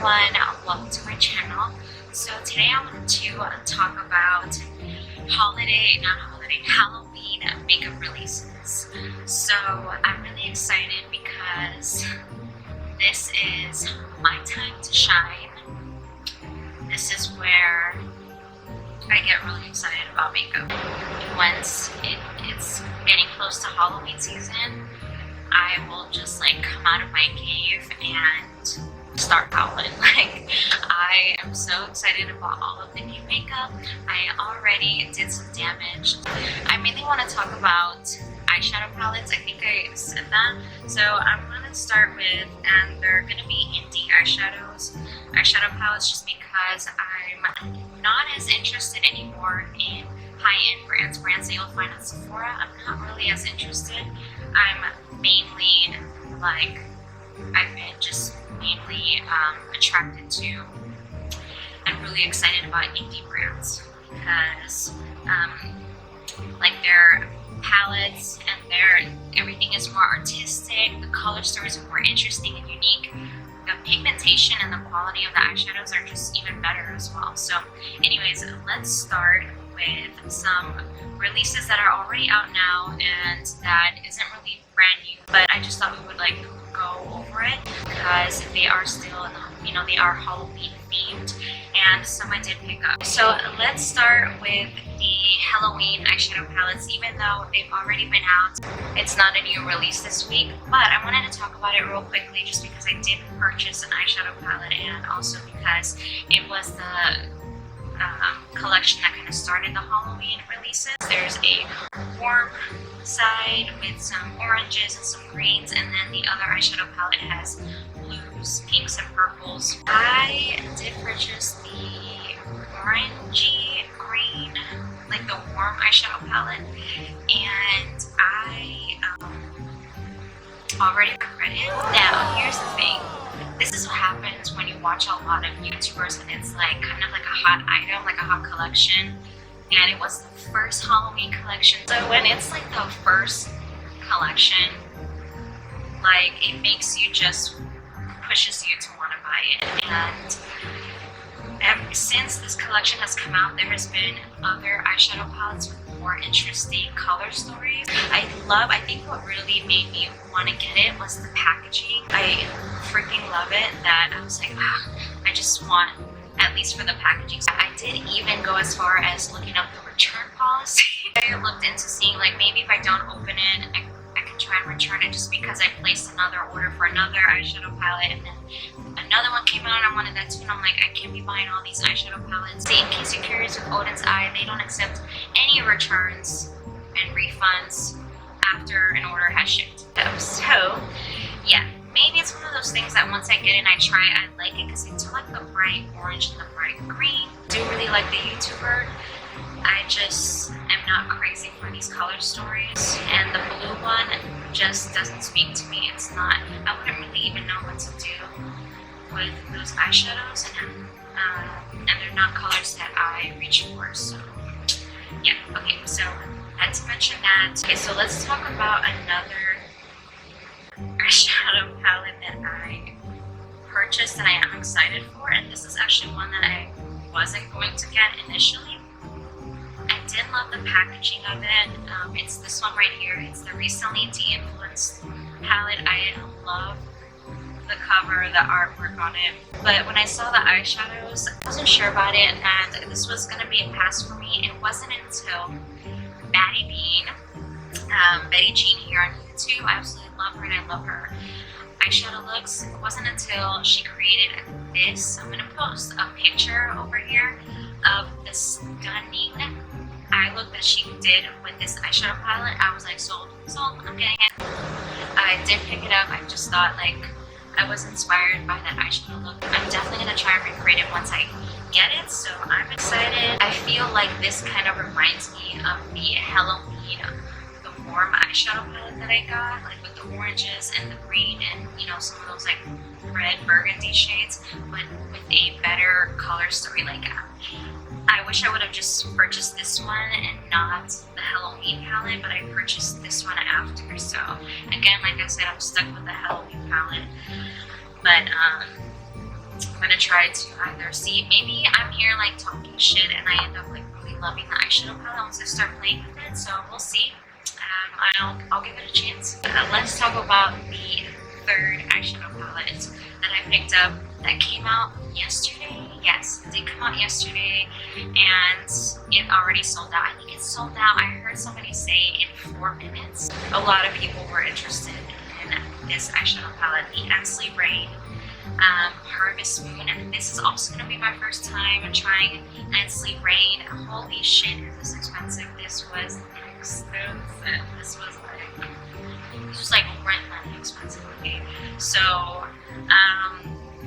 everyone, welcome to my channel. So today I want to talk about Halloween makeup releases. So I'm really excited because this is my time to shine. This is where I get really excited about makeup. Once it's getting close to Halloween season, I will just like come out of my cave and start howling. Like, I am so excited about all of the new makeup. I already did some damage. I mainly want to talk about eyeshadow palettes. I think I said that. So I'm going to start with, and they're going to be indie eyeshadow palettes, just because I'm not as interested anymore in high-end brands that you'll find at Sephora. I'm not really as interested. I'm mainly I've been just mainly attracted to and really excited about indie brands because like their palettes and everything is more artistic, the color stories are more interesting and unique, the pigmentation and the quality of the eyeshadows are just even better as well. So anyways, let's start with some releases that are already out now and that isn't really brand new, but I just thought we would like go over it because they are still, they are Halloween themed, and some I did pick up. So let's start with the Helaween eyeshadow palettes. Even though they've already been out, it's not a new release this week, but I wanted to talk about it real quickly just because I did purchase an eyeshadow palette, and also because it was the collection that kind of started the Halloween releases. There's a warm side with some oranges and some greens, and then the other eyeshadow palette has blues, pinks, and purples. I did purchase the orangey green, like the warm eyeshadow palette, and I already regret it. Now, here's the thing. This is what happens when you watch a lot of YouTubers and it's like kind of like a hot item, like a hot collection. And it was the first Halloween collection. So when it's like the first collection, like it makes you pushes you to want to buy it. And ever since this collection has come out, there has been other eyeshadow palettes with more interesting color stories. I think what really made me want to get it was the packaging. I freaking love it that I was like, I just want, at least for the packaging. I did even go as far as looking up the return policy. I looked into seeing like maybe if I don't open it, I can try and return it, just because I placed another order for another eyeshadow palette and then another one came out and I wanted that too, and I'm like, I can't be buying all these eyeshadow palettes. See, in case you're curious, with Oden's Eye, they don't accept any returns and refunds after an order has shipped. So yeah, maybe it's one of those things that once I get in, I try, I like it because I do like the bright orange and the bright green. I do really like the YouTuber. I just am not crazy for these color stories, and the blue one just doesn't speak to me. It's not, I wouldn't really even know what to do with those eyeshadows, and they're not colors that I reach for. So yeah, okay, so I had to mention that. Okay, so let's talk about another eyeshadow palette that I purchased and I am excited for, and this is actually one that I wasn't going to get initially. I did love the packaging of it. It's this one right here. It's the recently Deinfluenced palette. I love the cover, the artwork on it. But when I saw the eyeshadows, I wasn't sure about it, and this was going to be a pass for me. It wasn't until Betty Jean here on YouTube. I absolutely love her and I love her eyeshadow looks. It wasn't until she created this. I'm going to post a picture over here of the stunning eye look that she did with this eyeshadow palette. I was like, sold, I'm getting it. I did pick it up. I just thought like I was inspired by that eyeshadow look. I'm definitely going to try and recreate it once I get it, so I'm excited. I feel like this kind of reminds me of the Helaween, the warm eyeshadow palette that I got, like with the oranges and the green and some of those like red burgundy shades, but with a better color story. Like I wish I would have just purchased this one and not the Helaween palette, but I purchased this one after. So again, like I said, I'm stuck with the Helaween palette. But gonna try to either see, maybe I'm here like talking shit and I end up like really loving the eyeshadow palette once I start playing with it, so we'll see. I'll give it a chance. Let's talk about the third eyeshadow palette that I picked up that came out yesterday. Yes, it did come out yesterday and it already sold out. I think it's sold out. I heard somebody say in 4 minutes. A lot of people were interested in this eyeshadow palette, the Ensley Rain Harvest Moon. And this is also going to be my first time trying Ensley Rain. Holy shit, is this expensive? This was expensive. This was like rent money expensive, okay? So,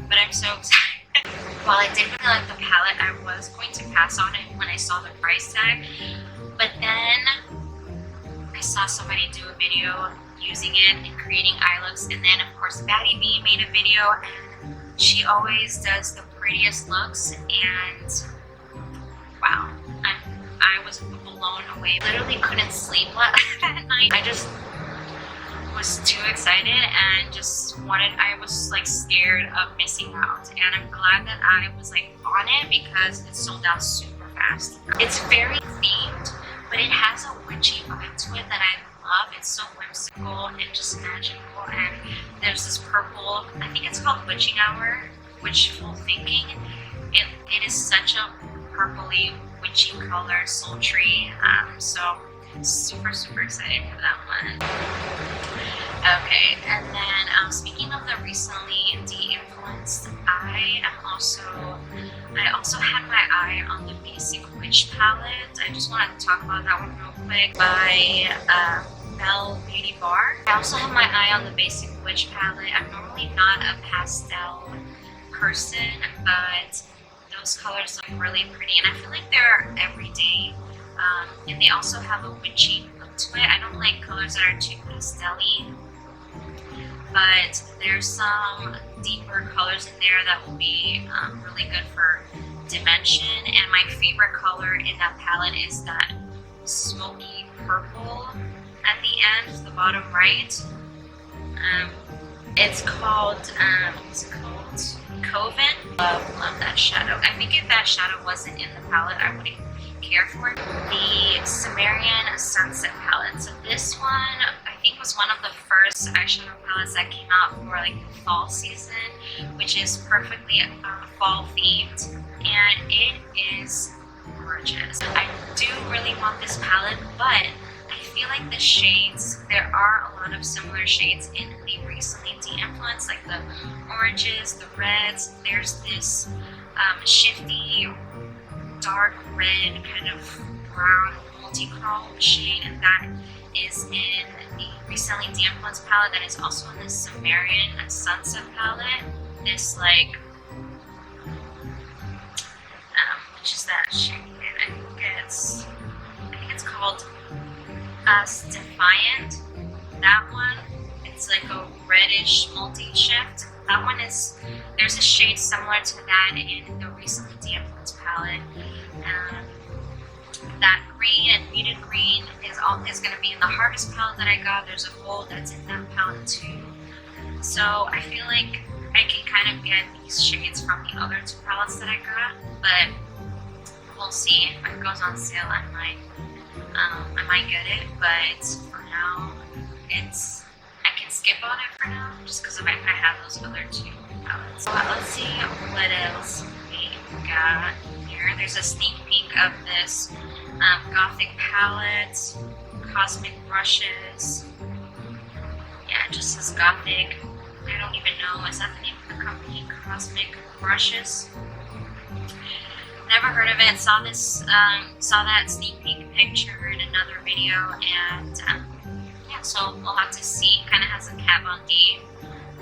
but I'm so excited. While I did really like the palette, I was going to pass on it when I saw the price tag, but then I saw somebody do a video using it and creating eye looks, and then of course Baddie B made a video, and she always does the prettiest looks, and wow, I was blown away. Literally couldn't sleep that night. I just was too excited and just I was like scared of missing out, and I'm glad that I was like on it because it sold out super fast. It's very themed, but it has a witchy vibe to it that I love. It's so whimsical and just magical, and there's this purple, I think it's called Witching Hour, wishful thinking. It is such a purpley witchy color, sultry, so super excited for that one. Okay, and then speaking of the recently Deinfluenced, I also had my eye on the Basic Witch palette. I just wanted to talk about that one real quick, by Belle Beauty Bar. I also have my eye on the Basic Witch palette. I'm normally not a pastel person, but those colors look really pretty, and I feel like they're everyday. And they also have a witchy look to it. I don't like colors that are too pastel-y, but there's some deeper colors in there that will be really good for dimension. And my favorite color in that palette is that smoky purple at the end, the bottom right. It's called, what's it called? Coven. Love that shadow. I think if that shadow wasn't in the palette, I wouldn't care for it. The Sumerian Sunset palette. So this one, I think, was one of the first eyeshadow palettes that came out for like the fall season, which is perfectly fall themed, and it is gorgeous. I do really want this palette, but I feel like the shades, there are a lot of similar shades in the recently de-influenced, like the oranges, the reds. There's this shifty dark red kind of brown multi-chrome shade, and that is in the recently de-influenced palette that is also in the Sumerian Sunset palette. This like which is that shade? I think it's called Defiant. That one, it's like a reddish multi-shift. That one is, there's a shade similar to that in the recently de-influenced palette. That green and muted green is going to be in the Harvest palette that I got. There's a gold that's in that palette too. So I feel like I can kind of get these shades from the other two palettes that I got, but we'll see. If it goes on sale, I might get it, but for now, I can skip on it for now, just because I have those other two palettes. So let's see what else we got here. There's a sneak peek of this Gothic palette, Cosmic Brushes. Yeah, it just says Gothic. I don't even know, is that the name of the company? Cosmic Brushes? Never heard of it. Saw that sneak peek picture in another video, and yeah, so we'll have to see. Kind of has a Kat Von D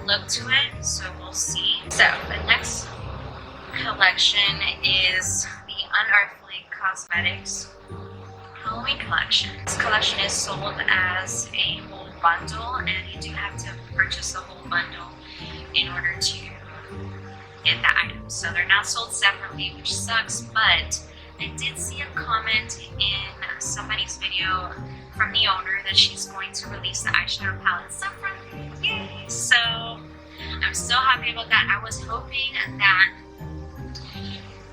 look to it, so we'll see. So the next collection is the Unearthly Cosmetics Halloween collection. This collection is sold as a whole bundle, and you do have to purchase the whole bundle in order to get the items. So they're not sold separately, which sucks, but I did see a comment in somebody's video from the owner that she's going to release the eyeshadow palette separately. Yay! So I'm so happy about that. I was hoping that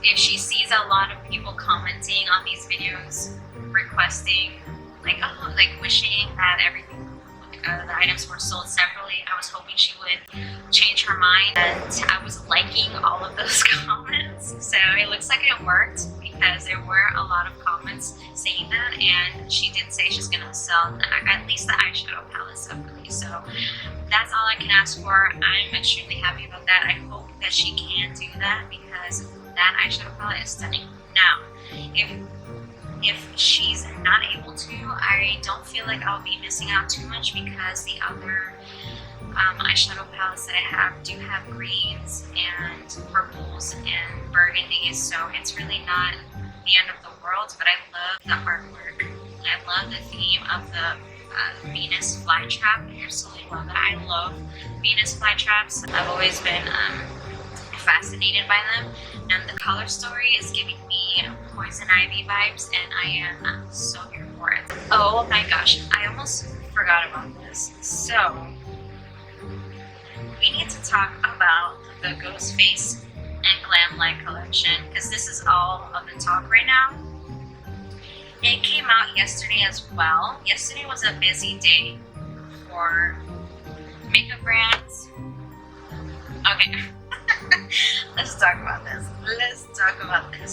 if she sees a lot of people commenting on these videos, requesting, like, oh, like wishing that everything, the items were sold separately, I was hoping she would change her mind, and I was liking all of those comments. So it looks like it worked, because there were a lot of comments saying that, and she did say she's gonna sell at least the eyeshadow palette separately. So that's all I can ask for. I'm extremely happy about that. I hope that she can do that, because that eyeshadow palette is stunning. Now, if she's not able to, I don't feel like I'll be missing out too much, because the other eyeshadow palettes that I have do have greens and purples and burgundies, so it's really not the end of the world. But I love the artwork. I love the theme of the Venus flytrap. I absolutely love it. I love Venus flytraps. I've always been fascinated by them, and the color story is giving me Poison Ivy vibes, and I am so here for it. Oh my gosh, I almost forgot about this. So we need to talk about the Ghostface and Glam Light collection, because this is all of the talk right now. It came out yesterday as well. Yesterday was a busy day for makeup brands. Okay. Let's talk about this.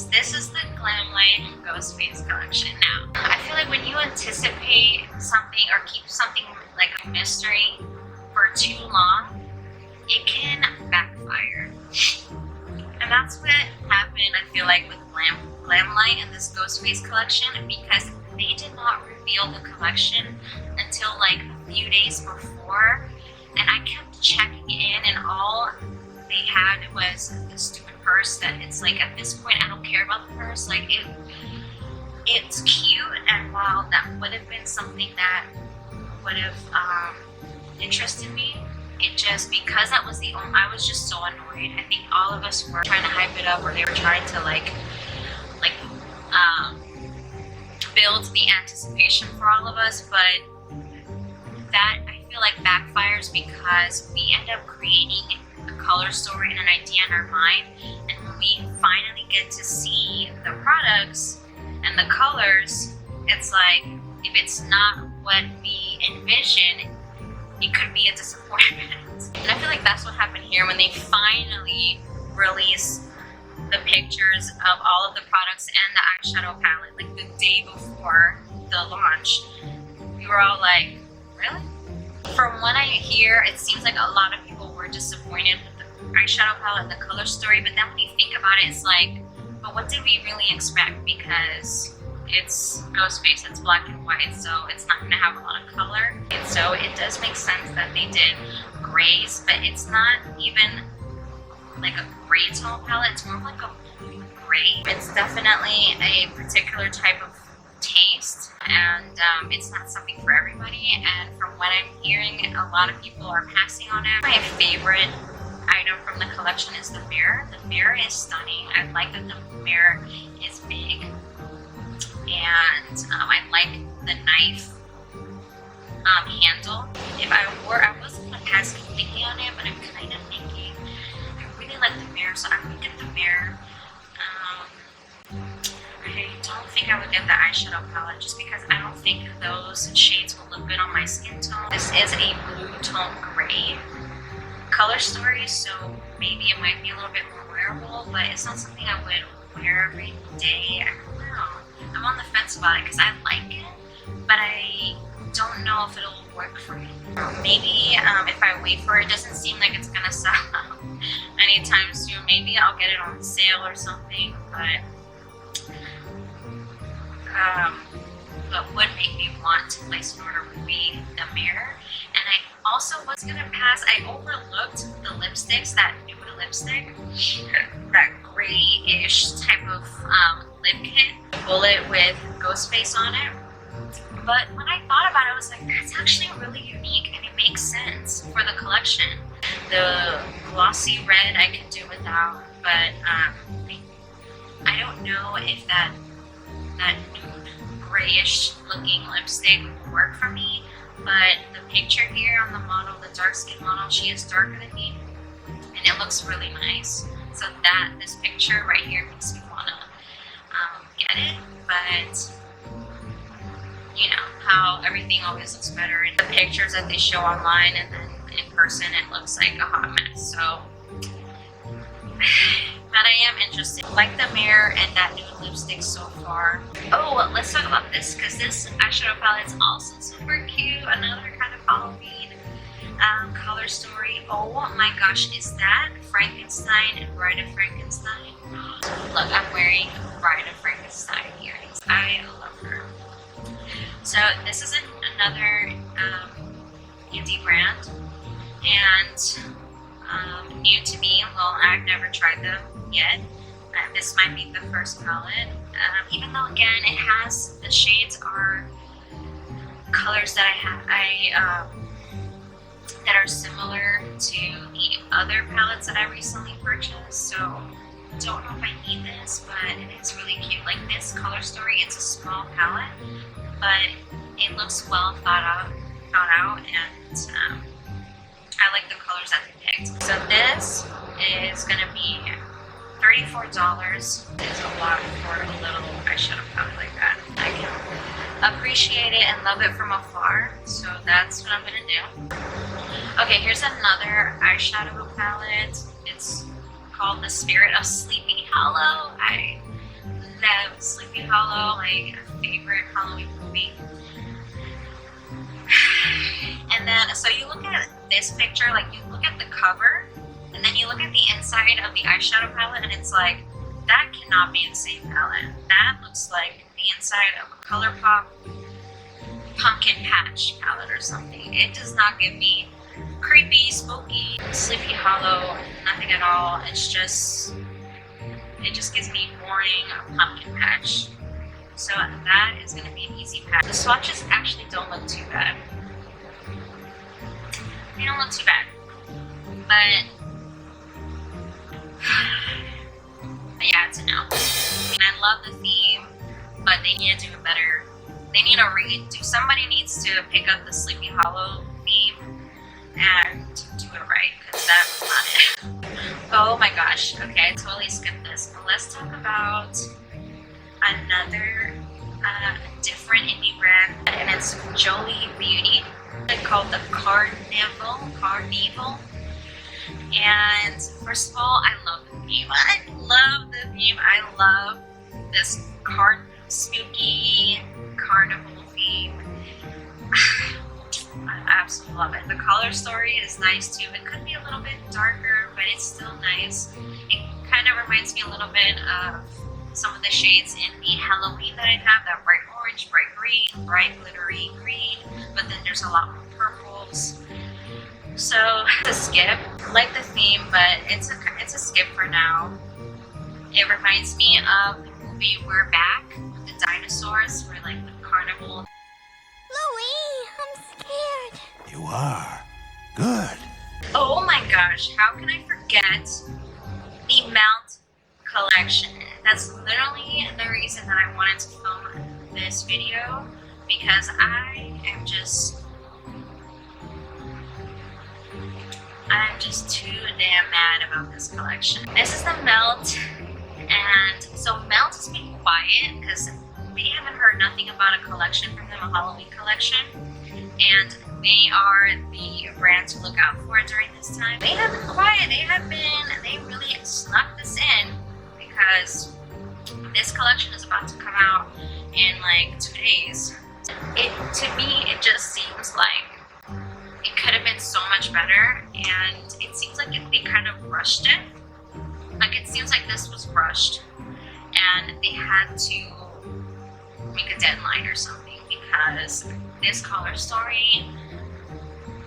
This is the Glam Light Ghostface collection. Now, I feel like when you anticipate something or keep something like a mystery for too long, it can backfire. And that's what happened, I feel like, with Glam Light and this Ghostface collection, because they did not reveal the collection until like a few days before, and I kept checking in, and all they had was the stupid purse that it's like, at this point I don't care about the purse. Like, it's cute, and while that would have been something that would have interested me, it just, because that was the only, I was just so annoyed. I think all of us were trying to hype it up, or they were trying to like build the anticipation for all of us, but that, I feel like, backfires, because we end up creating a color story and an idea in our mind, and when we finally get to see the products and the colors, it's like, if it's not what we envision, it could be a disappointment. And I feel like that's what happened here when they finally released the pictures of all of the products and the eyeshadow palette, like the day before the launch. We were all like, really? From what I hear, it seems like a lot of people were disappointed with the eyeshadow palette and the color story, but then when you think about it, it's like, but what did we really expect? Because it's Ghostface, it's black and white, so it's not going to have a lot of color. And so it does make sense that they did grays, but it's not even like a gray tone palette, it's more like a blue gray. It's definitely a particular type of taste, and it's not something for everybody, and from what I'm hearing, a lot of people are passing on it. My favorite item from the collection is the mirror. The mirror is stunning. I like that the mirror is big, and I like the knife handle. If I wasn't gonna pass completely on it, but I'm kind of thinking, I really like the mirror, so I would get the mirror. I don't think I would get the eyeshadow palette, just because I don't think those shades will look good on my skin tone. This is a blue tone gray color story, so maybe it might be a little bit more wearable, but it's not something I would wear every day. I don't know. I'm on the fence about it, because I like it, but I don't know if it'll work for me. Maybe if I wait for it, doesn't seem like it's gonna sell out anytime soon. Maybe I'll get it on sale or something, but what would make me want to place an order would be the mirror. And I also was gonna pass, I overlooked the lipsticks, that nude lipstick, that grayish type of lip kit, bullet with Ghostface on it. But when I thought about it, I was like, that's actually really unique, and it makes sense for the collection. The glossy red I can do without, but I don't know if that nude grayish looking lipstick will work for me. But the picture here on the model, the dark skin model, she is darker than me, and it looks really nice. So this picture right here makes me how everything always looks better in the pictures that they show online, and then in person it looks like a hot mess. So, but I am interested. I like the mirror and that new lipstick so far. Oh, let's talk about this, because this eyeshadow palette is also super cute. Another kind of Halloween color story. Oh my gosh, is that Frankenstein and Bride of Frankenstein? Look, I'm wearing Bride of Frankenstein earrings. I love her. So this is another indie brand, and new to me. Well, I've never tried them yet. This might be the first palette. Even though, again, it has, the shades are colors that that are similar to the other palettes that I recently purchased. So don't know if I need this, but it's really cute. Like this color story, it's a small palette, but it looks well thought out, and I like the colors that they picked. So this is gonna be $34. It's a lot for a little eyeshadow palette like that. I can appreciate it and love it from afar, so that's what I'm gonna do. Okay, here's another eyeshadow palette. It's called The Spirit of Sleepy Hollow. I love Sleepy Hollow, my favorite Halloween movie. And then, so you look at this picture, like you look at the cover, and then you look at the inside of the eyeshadow palette, and it's like, that cannot be the same palette. That looks like the inside of a ColourPop pumpkin patch palette or something. It does not give me creepy, spooky, Sleepy Hollow, nothing at all. It's just, it just gives me boring pumpkin patch. So that is going to be an easy pass. The swatches actually don't look too bad. They don't look too bad. But yeah, it's a no. I mean, I love the theme, but they need to do it better. They need to redo. Somebody needs to pick up the Sleepy Hollow theme and do it right, because that was not it. Oh my gosh. Okay, I totally skipped this. Now let's talk about another different indie brand, and it's Beaute. It's called the Carnival. And first of all, I love the theme. I love this spooky carnival theme. I absolutely love it. The color story is nice too. It could be a little bit darker, but it's still nice. It kind of reminds me a little bit of some of the shades in the Helaween that I have, that bright orange, bright green, bright glittery green, but then there's a lot more purples. So it's a skip. I like the theme, but it's a skip for now. It reminds me of the movie We're Back with the dinosaurs, where like the carnival. Louie, I'm scared. You are? Good. Oh my gosh, how can I forget the Melt collection? That's literally the reason that I wanted to film this video, because I'm just too damn mad about this collection. This is the Melt, and so Melt has been quiet because we haven't heard nothing about a collection from them, a Halloween collection, and they are the brand to look out for during this time. They have been quiet. They really snuck this in, because this collection is about to come out in like 2 days. To me, it just seems like it could have been so much better, and it seems like they kind of rushed it. Like it seems like this was rushed, and they had to make a deadline or something, because this color story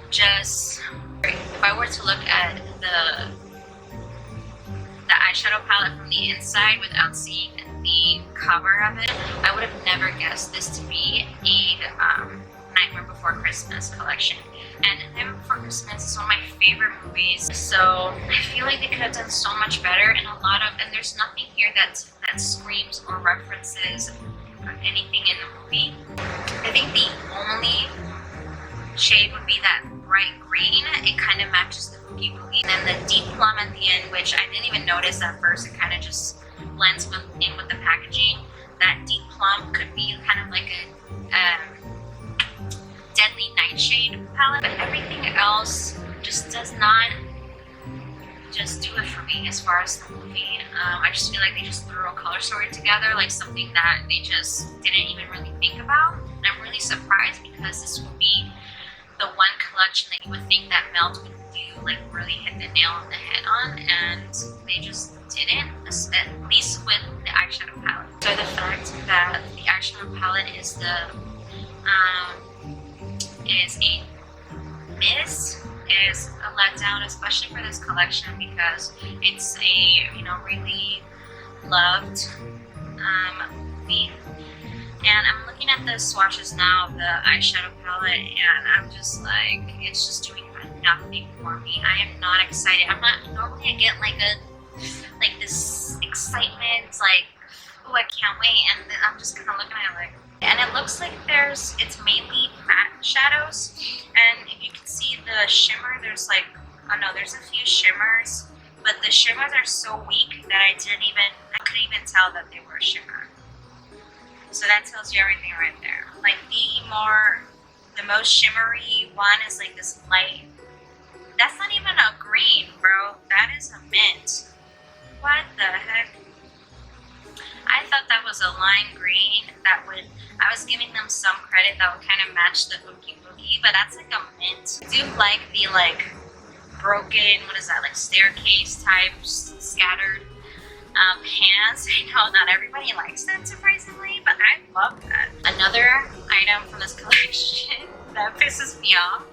just, if I were to look at the eyeshadow palette from the inside without seeing the cover of it, I would have never guessed this to be a Nightmare Before Christmas collection. And Nightmare Before Christmas is one of my favorite movies, so I feel like they could have done so much better, and there's nothing here that screams or references anything in the movie. I think the only shade would be that bright green. It kind of matches the Boogie Boogie. And then the deep plum at the end, which I didn't even notice at first, it kind of just blends in with the packaging. That deep plum could be kind of like a Deadly Nightshade palette, but everything else just does not just do it for me as far as the movie. I just feel like they just threw a color story together, like something that they just didn't even really think about. And I'm really surprised because this would be the one collection that you would think that Melt would do, like really hit the nail on the head on, and they just didn't, at least with the eyeshadow palette. So the fact that the eyeshadow palette is a miss is a letdown, especially for this collection, because it's a, you know, really loved movie. And I'm looking at the swatches now of the eyeshadow palette, and I'm just like, it's just doing nothing for me. I am not excited. I'm not, normally I get like this excitement, like, oh, I can't wait, and then I'm just kind of looking at it like, and it looks like it's mainly matte shadows, and if you can see the shimmer, there's like, oh no, there's a few shimmers, but the shimmers are so weak that I couldn't even tell that they were a shimmer. So that tells you everything right there. Like the most shimmery one is like this light. That's not even a green, bro. That is a mint. What the heck? I thought that was a lime green I was giving them some credit that would kind of match the Oogie Boogie, but that's like a mint. I do like the like broken, what is that, like staircase type scattered pans. I know not everybody likes that, surprisingly, but I love that. Another item from this collection that pisses me off,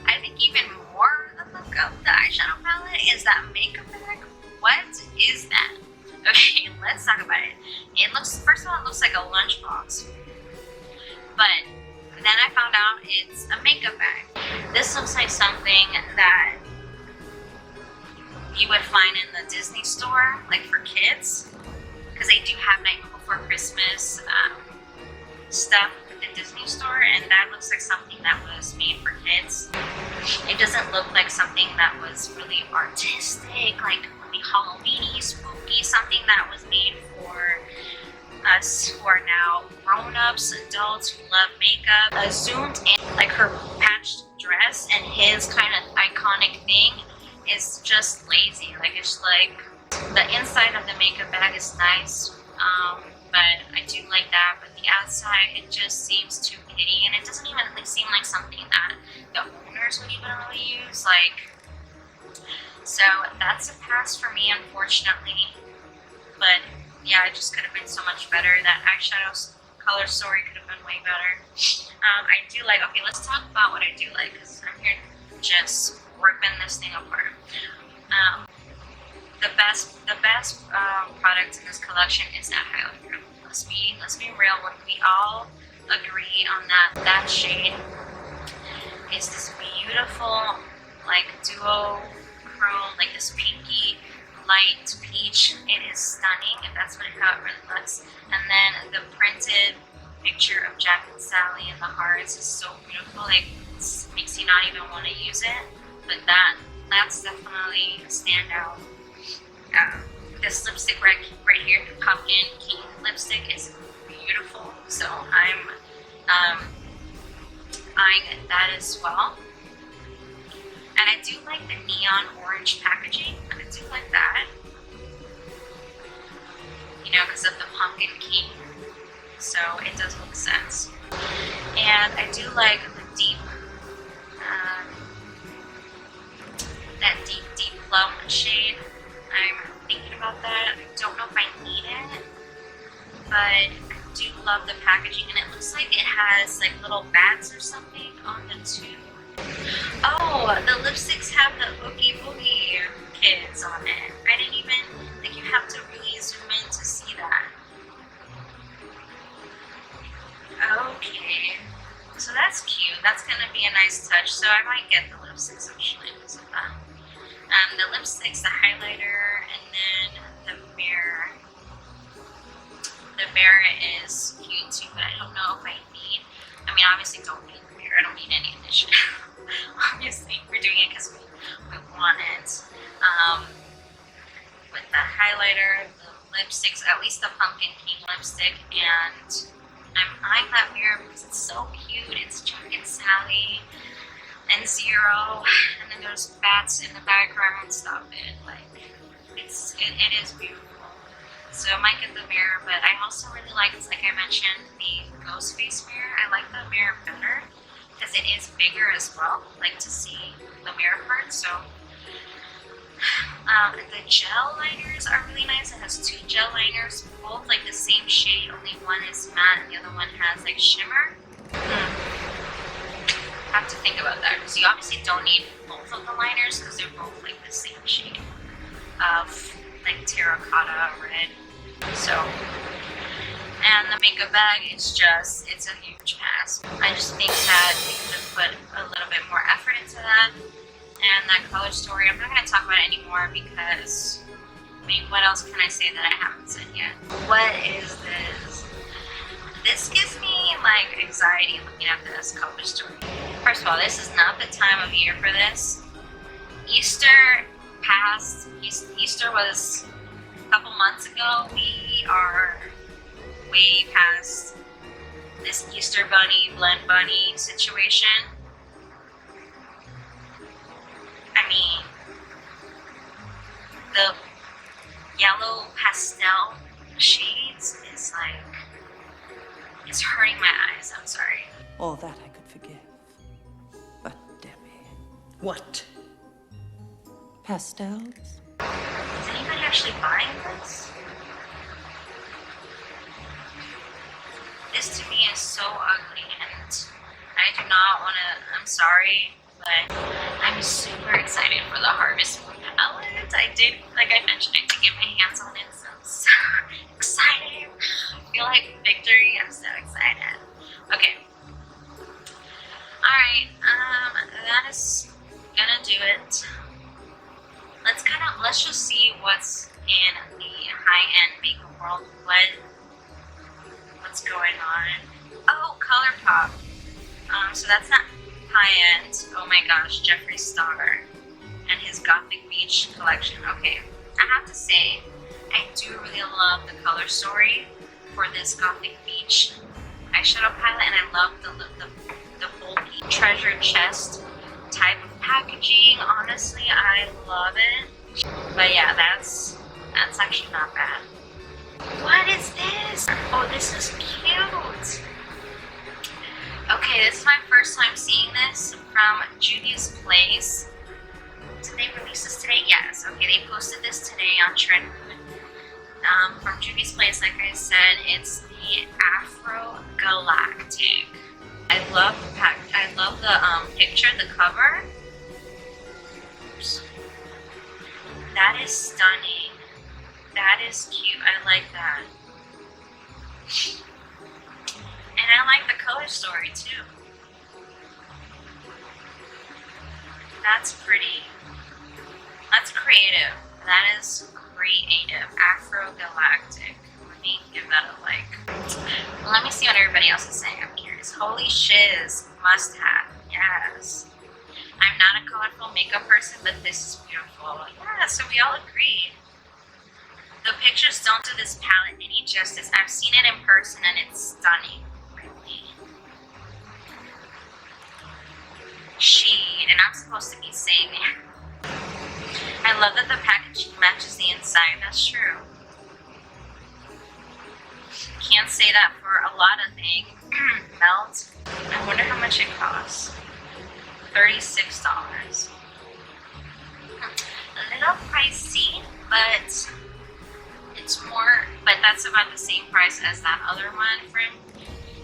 I think even more than the eyeshadow palette, is that makeup bag. What is that? Okay, let's talk about it. First of all, it looks like a lunchbox. But then I found out it's a makeup bag. This looks like something that you would find in the Disney store, like for kids. Because they do have Night Before Christmas stuff at the Disney store, and that looks like something that was made for kids. It doesn't look like something that was really artistic, like really Halloweeny, spooky, something that was made for us who are now grown-ups, adults who love makeup. Zoomed in, like her patched dress and his kind of iconic thing is just lazy. Like, it's like the inside of the makeup bag is nice, but I do like that, but the outside, it just seems too kitty, and it doesn't even seem like something that the owners would even really use. Like, so that's a pass for me, unfortunately. But yeah, it just could have been so much better. That eyeshadow color story could have been way better. I do like, okay, let's talk about what I do like, because I'm here just ripping this thing apart. The best product in this collection is that highlighter. Let's be real. We all agree on that shade is this beautiful, like, duo chrome, like this pinky light peach. It is stunning, and that's how it really looks. And then the printed picture of Jack and Sally and the hearts is so beautiful. Like, it makes you not even want to use it. But that's definitely a standout. This lipstick right here, the Pumpkin King lipstick, is beautiful. So I'm eyeing that as well. And I do like the neon orange packaging. I do like that. You know, because of the Pumpkin King. So it does make sense. And I do like the deep, that deep plum shade. I'm thinking about that. I don't know if I need it, but I do love the packaging, and it looks like it has like little bats or something on the tube. Oh, the lipsticks have the Oogie Boogie kids on it. I didn't even, like, you have to really zoom in to see that. Okay, so that's cute. That's gonna be a nice touch. So I might get the lipsticks actually because of that. The lipsticks, the highlighter, and then the mirror. The mirror is cute too, but I don't know if I need. I mean, obviously, don't need the mirror. I don't need any of this shit. Obviously, we're doing it because we want it. With the highlighter, the lipsticks, at least the Pumpkin King lipstick, and I'm eyeing that mirror because it's so cute. It's Jack and Sally and Zero, and then there's bats in the background. Stop it. Like, it is beautiful. So I might get the mirror, but I also really like I mentioned, the ghost face mirror. I like the mirror better because it is bigger as well, like to see the mirror part. So the gel liners are really nice. It has 2 gel liners, both like the same shade, only one is matte and the other one has like shimmer. Have to think about that because you obviously don't need both of the liners because they're both like the same shade of like terracotta red. So, and the makeup bag is just, it's a huge mess. I just think that we could have put a little bit more effort into that. And that color story, I'm not going to talk about it anymore because, I mean, what else can I say that I haven't said yet? What is this? This gives me like anxiety looking at this color story. First of all, this is not the time of year for this. Easter passed. Easter was a couple months ago. We are way past this Easter bunny, blend bunny situation. I mean, the yellow pastel shades is like, it's hurting my eyes. I'm sorry. All that I could forgive. But Debbie. What? Pastels? Is anybody actually buying this? This to me is so ugly, and I do not want to, I'm sorry, but I'm super excited for the Harvest Moon palette. I did, like I mentioned, I did get my hands on it, so I'm so excited. I feel like victory. I'm so excited. Okay. Alright, that is gonna do it. Let's just see what's in the high-end makeup world. What's going on? Oh, ColourPop. So that's not high-end. Oh my gosh, Jeffree Star and his Gothic Beach collection. Okay, I have to say, I do really love the color story for this Gothic Beach eyeshadow palette, and I love the bulky treasure chest type of packaging. Honestly, I love it. But yeah, that's actually not bad. What is this? Oh, this is cute. Okay, this is my first time seeing this from Judy's Place. Did they release this today? Yes. Okay, they posted this today on Trend. From Judy's Place, like I said, it's the Afro Galactic. I love the picture, the cover. Oops. That is stunning. That is cute. I like that. And I like the color story too. That's pretty. That's creative. That is creative. Afro Galactic. Let me give that a like. Well, let me see what everybody else is saying. I'm curious. Holy shiz. Must have. Yes. I'm not a colorful makeup person, but this is beautiful. Yeah, so we all agree. The pictures don't do this palette any justice. I've seen it in person and it's stunning. Really. Sheen, and I'm supposed to be saying it. I love that the packaging matches the inside. That's true. Can't say that for a lot of things. Melt. I wonder how much it costs. $36. A little pricey, but it's more, but that's about the same price as that other one from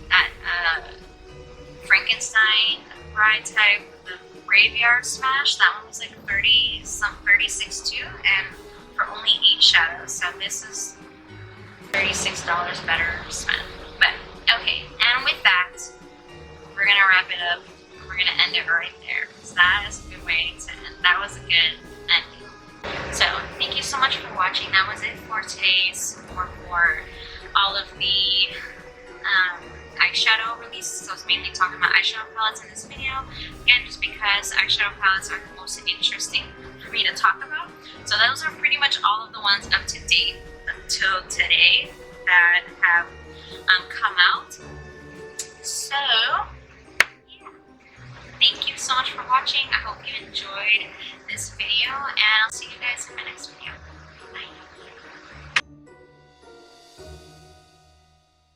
that Frankenstein bride type, the Graveyard Smash. That one was like 36 too, and for only 8 shadows. So this is $36 better spent. But okay, and with that, we're gonna wrap it up. We're gonna end it right there, because that is a good way to end. That was a good ending. So thank you so much for watching. That was it for today's, for all of the eyeshadow releases. So I was mainly talking about eyeshadow palettes in this video. Again, just because eyeshadow palettes are the most interesting for me to talk about. So those are pretty much all of the ones up to date until today that have come out. so much for watching. I hope you enjoyed this video, and I'll see you guys in my next video.